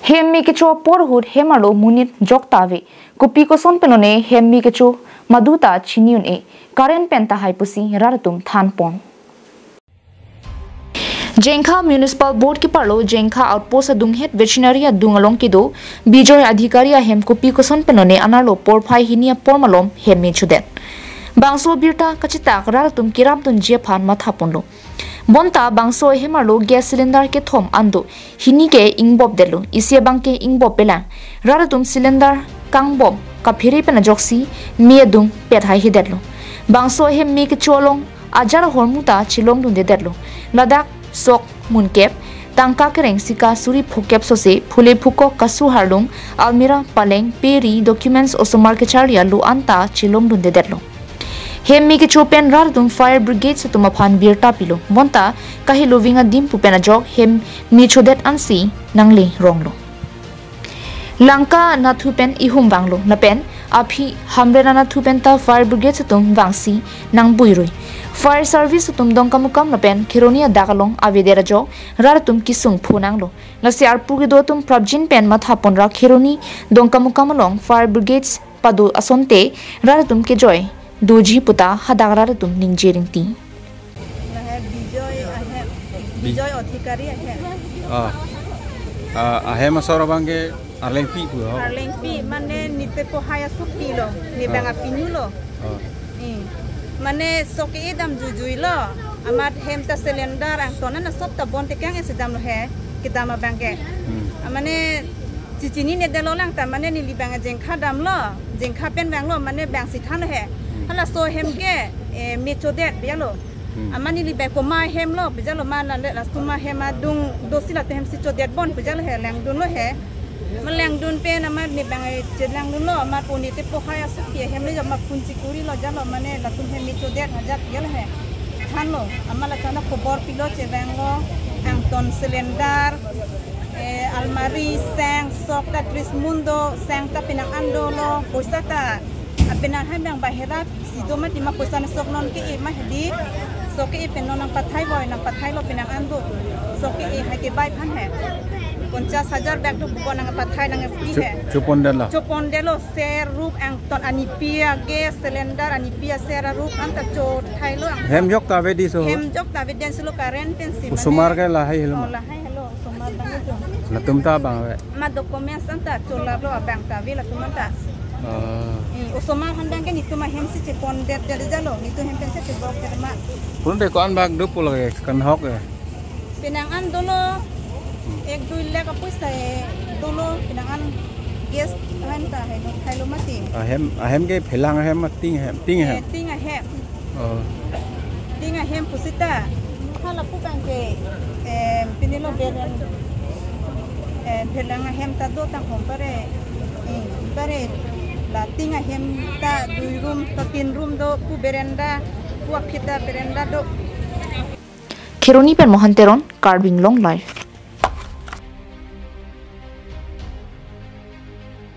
Hemmi kecho porhut hemalo munit joktawe. Kupi ko son penone hemmi kecho maduta chiniun e. Karen penta haipusi raratum thanpon. Jengkha Municipal Board ki parlo Jengkha outpost adung het veterinary adung along kido bijoy adhikari hem kupi ko son penone anarlo porphai hinia pormalom hemmi chodet. Bangso birta kachita raratum kiram tun jephan mathaponlo. Bonta bangso hemarlo gas cylinder ke thom ando hini ke ingbob delu isia bangke ingbob pelang raratum cylinder kangbob ka phiri pena joksi mi adung pet hai hidetlo bangso hem mi ke cholong ajar ahormu ta chilong dun dedetlo ladak sok munkep tangka kereng sika suri phukep sose phule phuko kasu harlung almira paleng peri documents osomar ke charia lu anta chilong dun dedetlo Hemmi ke chopen rardum fire brigade se tumaphan birta pilo bonta kahi lovinga dim pupena jog hem mi chodet ansi nangli ronglo Lanka nathupen ihum banglo napen aphi hamrena nathupen ta fire brigade se tum bangsi nang buirui fire service tum dongkamukam napen khironia dagalong avedera jo raratum kisung phunanglo nasi arpugi do tum prabjin pen mathapon ra khironi dongkamukam long fire brigades padu asonte raratum ke joy Doji puta hadagra tum ningjering ti. Bijoy adhikari ahem asora bangke arleng pi pu. Arleng pi mane nite po haya supi lo, ni banga pinu lo. Mane soke edam jujui lo, amat hem ta cylinder ang tonan na sop ta bon te kang esedam lo he kita ma bangke. Mane cicini ne delo lang ta mane ni libanga jengkha dam lo, jengkha pen bang lo mane bang sithan lo he. Hala so hem ke mi chodet bialo amani li be ko ma hem lo bijalo mana le lastuma hem adung dosila te hem si chodet bon bijalo he lang dun lo he malang dun pe na ma ni bang jedlang dun lo ma poni te po haya su ke hem le ma kunci kuri lo jalo mane la tun hem mi chodet hajat bialo he han lo amala kana ko bor pilo che bang lo ang ton cylinder almari sang sok ta tris mundo sang ta pinang ando lo poisa ta apenan hai bang bahera sido ma tima poisa na sok non ke e ma hedi sok ke e penon nang pathai boy nang pathai lo penang ando sok ke e hai ke bai phan hai 50,000 bag to buko nang pathai nang free hai chopon delo ser rup ang ton anipia gas cylinder anipia ser rup anta chot thai lo hem jok ta vedi so hem jok ta vedi silo current tensi sumar ke la hai hello la hai hello sumar bang jo la tum ta bang ma documents anta chola lo bang ta vi la tumanta Usoma handang kan itu mah hem si cepon det dari jalo itu hem pensi cebok terma. Pun dek kan bag dup lagi kanahok ya. Pinangan dulu, 1-2 lek apa saya dulu pinangan gas hanta hai lo mati. Hem ke pelang hem ting hem. Ting hem pusita. Kalau bukan ke pinilo belen pelang hem tado tang kompare la tinga hem ta 2 room ta 3 room do pu berenda pu akita berenda do Khironi pen mohanteron carving long life